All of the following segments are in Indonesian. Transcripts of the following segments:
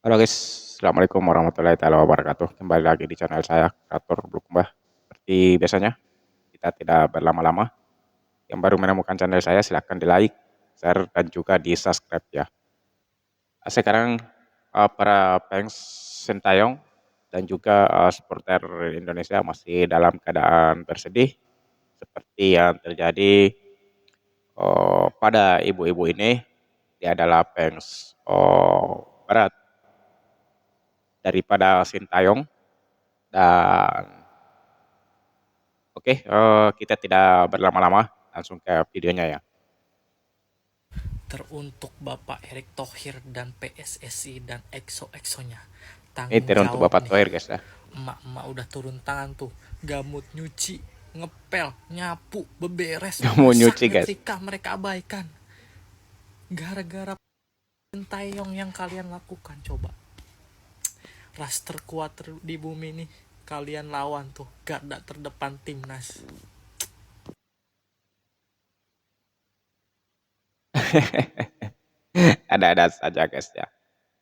Halo guys, Assalamualaikum warahmatullahi taala wabarakatuh. Kembali lagi di channel saya, Kreator Blukumbah. Seperti biasanya, kita tidak berlama-lama. Yang baru menemukan channel saya, silahkan di like, share, dan juga di subscribe ya. Sekarang para fans Sintayong dan juga supporter Indonesia masih dalam keadaan bersedih seperti yang terjadi pada ibu-ibu ini. Dia adalah fans berat daripada Sintayong. Dan oke, kita tidak berlama-lama, langsung ke videonya ya. Teruntuk Bapak Erick Thohir dan PSSI dan EXO-EXO-nya. Ini Tanggung turun untuk jawab Bapak nih. Thohir guys ya. Emak-emak udah turun tangan tuh. Gamut nyuci, ngepel, nyapu, beberes, Nggak mau masak, nyuci guys. nyetrika mereka abaikan. Gara-gara Sintayong yang kalian lakukan, coba. Ras terkuat di bumi nih. Kalian lawan tuh garda terdepan timnas. Ada-ada saja guys ya.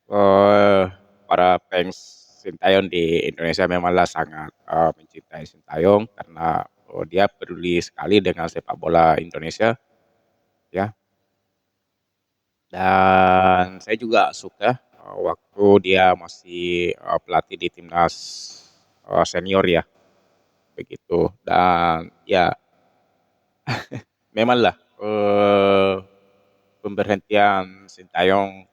Eh, para fans Sintayong di Indonesia memanglah sangat mencintai Sintayong karena dia peduli sekali dengan sepak bola Indonesia ya. Dan saya juga suka waktu dia masih pelatih di timnas senior ya begitu. Dan ya memanglah pemberhentian Sintayong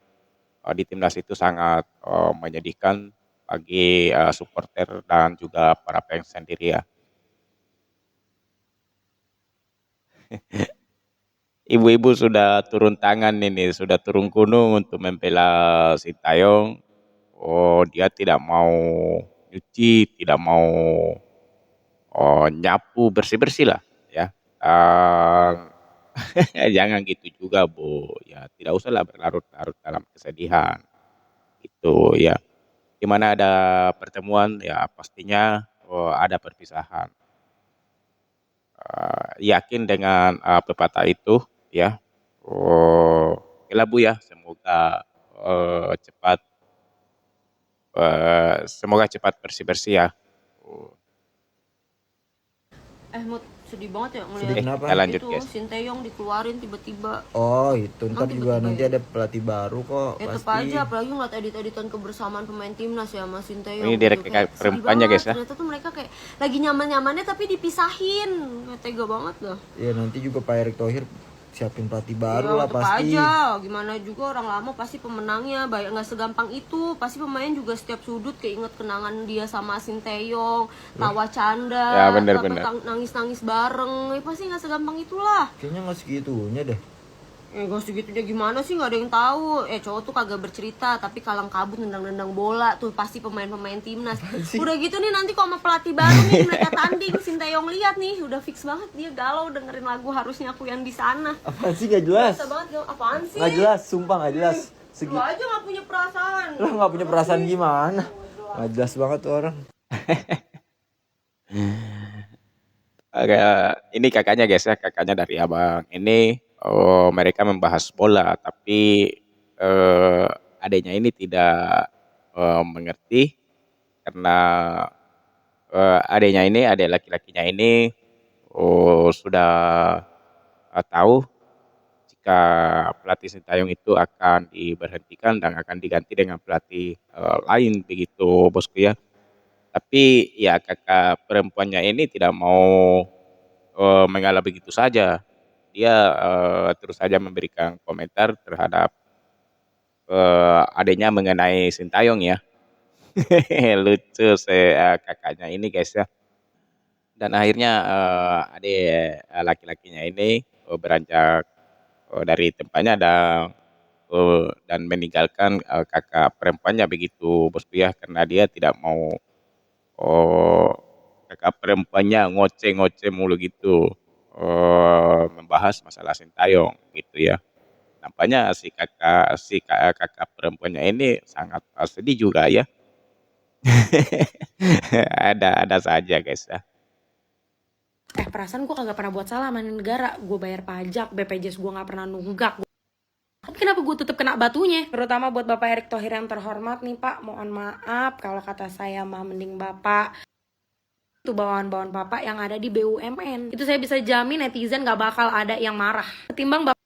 di timnas itu sangat menyedihkan bagi supporter dan juga para fans sendiri ya. Ibu-ibu sudah turun tangan ini, sudah turun gunung untuk membela Sintayong. Oh, dia tidak mau nyuci, tidak mau nyapu bersih-bersih lah ya. Dan jangan gitu juga Bu, ya tidak usahlah berlarut-larut dalam kesedihan, itu ya. Di mana ada pertemuan ya pastinya ada perpisahan. Yakin dengan pepatah itu ya. Okelah Bu ya, semoga cepat semoga cepat bersih-bersih ya. Oh, Mut, sedih banget ya Sedih ngelihat oke, kenapa? kita lanjut itu guys. Sinteyong dikeluarin tiba-tiba. Oh itu Kan ntar juga tiba-tiba nanti ya. ada pelatih baru kok Tetep pasti. aja apalagi ngeliat edit-editan kebersamaan pemain timnas ya sama Ini Sinteyong gitu. direktur Kayak sedih perempuannya banget. guys ya. Ternyata tuh mereka kayak lagi nyaman-nyamannya tapi dipisahin. Kayak tega banget dah. Ya nanti juga Pak Erick Thohir siapin pelatih baru Iya, lah tetep pasti. aja. Gimana juga orang lama pasti pemenangnya. Banyak nggak segampang itu. Pasti pemain juga setiap sudut keinget kenangan dia sama Sinteyong, tawa Ya canda, apa benar-benar. nangis-nangis bareng. Pasti nggak segampang itulah. Kayaknya nggak segitunya deh. Gak segitunya gimana sih, nggak ada yang tahu. Cowok tuh kagak bercerita tapi kalang kabut nendang-nendang bola tuh pasti pemain-pemain timnas. Udah gitu nih nanti kok sama pelatih baru nih mereka tanding, Sinteyong lihat nih udah fix banget dia galau dengerin lagu Harusnya Aku Yang di Sana. Apaan sih nggak jelas? Bisa banget galau. Apaan sih? Nggak jelas, sumpah nggak jelas. Lu aja nggak punya perasaan. Lah nggak punya perasaan gimana? Nggak jelas banget tuh orang. Ini kakaknya guys ya, kakaknya dari abang. Ini mereka membahas bola, tapi eh, adanya ini tidak mengerti karena adanya ini, adik laki-lakinya ini sudah tahu jika pelatih Sintayong itu akan diberhentikan dan akan diganti dengan pelatih lain begitu bosku ya. Tapi ya kakak perempuannya ini tidak mau mengalah begitu saja. Dia terus saja memberikan komentar terhadap adanya mengenai Sintayong ya. Lucu kakaknya ini guys ya. Dan akhirnya adik laki-lakinya ini beranjak dari tempatnya dan meninggalkan kakak perempuannya begitu bosku ya, karena dia tidak mau oh, kakak perempuannya ngoceh-ngoceh mulu gitu membahas masalah Sintayong gitu ya. Nampaknya kakak perempuannya ini sangat sedih juga ya. Ada saja guys ya. Perasaan gue kagak pernah buat salah sama negara. Gue bayar pajak, BPJS gue gak pernah nunggak. Tapi kenapa gue tetap kena batunya? Terutama buat Bapak Erick Thohir yang terhormat nih Pak, mohon maaf kalau kata saya mah mending Bapak itu bawahan-bawahan Bapak yang ada di BUMN. Itu saya bisa jamin netizen gak bakal ada yang marah. Ketimbang Bapak.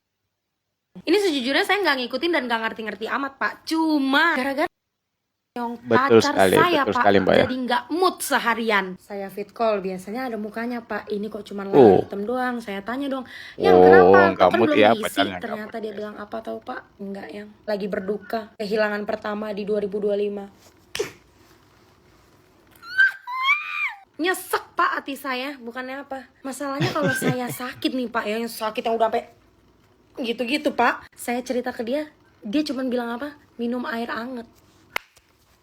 Ini sejujurnya saya nggak ngikutin dan gak ngerti-ngerti amat Pak. Cuma gara-gara yang Betul pacar sekali, saya betul Pak sekali Mbak ya. jadi nggak mood seharian. Saya fit call biasanya ada mukanya Pak. Ini kok cuma layar hitam doang. Saya tanya dong, yang kenapa? nggak Kok kan mood belum ya, diisi? pacarnya nggak Ternyata mood dia ya. bilang apa tahu Pak? Enggak yang lagi berduka kehilangan pertama di 2025. Nyesek Pak hati saya, bukannya apa. Masalahnya kalau saya sakit nih Pak, yang sakit yang udah sampai gitu-gitu Pak. Saya cerita ke dia cuma bilang apa? Minum air anget.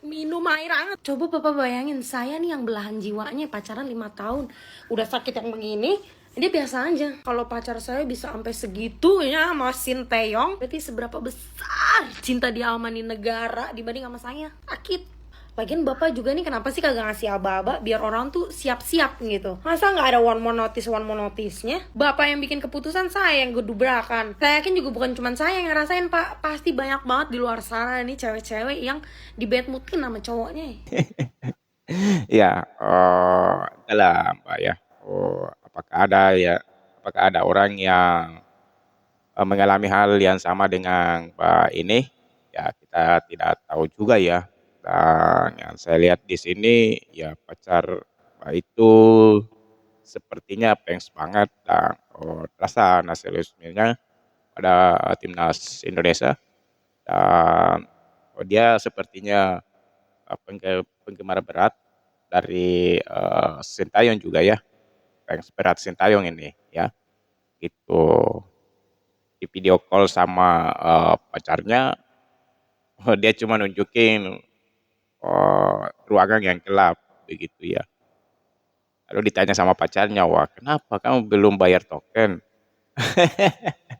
Minum air hangat. Coba Bapak bayangin, saya nih yang belahan jiwanya pacaran 5 tahun udah sakit yang begini, dia biasa aja. Kalau pacar saya bisa sampai segitunya sama Sinteyong, berarti seberapa besar cinta dia sama nih negara dibanding sama saya. Sakit. Lagian Bapak juga nih kenapa sih kagak ngasih aba-aba biar orang tuh siap-siap gitu. Masa nggak ada one more notice-nya? Bapak yang bikin keputusan, saya yang gedubrakan. Saya yakin juga bukan cuma saya yang ngerasain Pak. Pasti banyak banget di luar sana nih cewek-cewek yang di bad moodin sama cowoknya. Ya, entahlah Mbak ya. Apakah ada orang yang mengalami hal yang sama dengan Mbak ini? Ya, kita tidak tahu juga ya. Dan yang saya lihat di sini, ya pacar Mbak itu sepertinya pengen banget dan terasa nasionalismenya pada timnas Indonesia. Dan dia sepertinya penggemar berat dari Sintayong juga ya, fans berat Sintayong ini ya, itu di video call sama pacarnya, dia cuma nunjukin ruangan yang gelap begitu ya. Lalu ditanya sama pacarnya, wah kenapa kamu belum bayar token?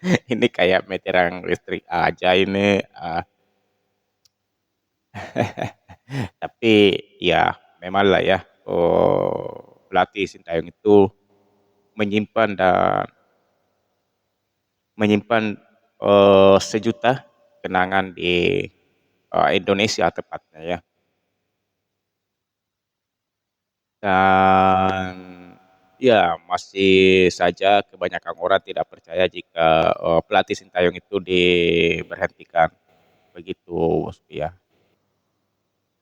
Ini kayak meteran listrik aja ini. Tapi ya memang lah ya, pelatih Sintayong itu menyimpan sejuta kenangan di Indonesia tepatnya ya. Dan ya masih saja kebanyakan orang tidak percaya jika pelatih Sintayong itu diberhentikan begitu ya.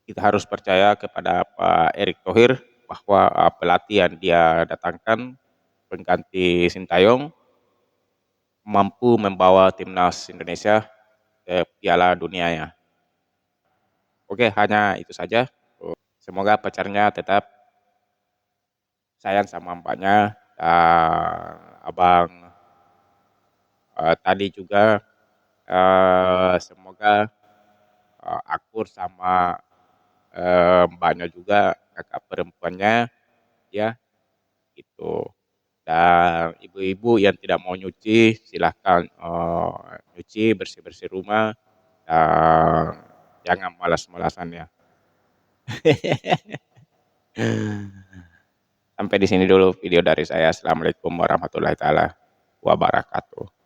Kita harus percaya kepada Pak Erick Thohir bahwa pelatih yang dia datangkan pengganti Sintayong mampu membawa timnas Indonesia ke Piala Dunianya. Oke, hanya itu saja. Semoga pacarnya tetap sayang sama mbaknya. Dan abang tadi juga semoga akur sama mbaknya juga, kakak perempuannya ya gitu. Dan ibu-ibu yang tidak mau nyuci silahkan nyuci, bersih-bersih rumah, dan jangan malas-malasan ya. Sampai di sini dulu video dari saya. Assalamualaikum warahmatullahi taala wabarakatuh.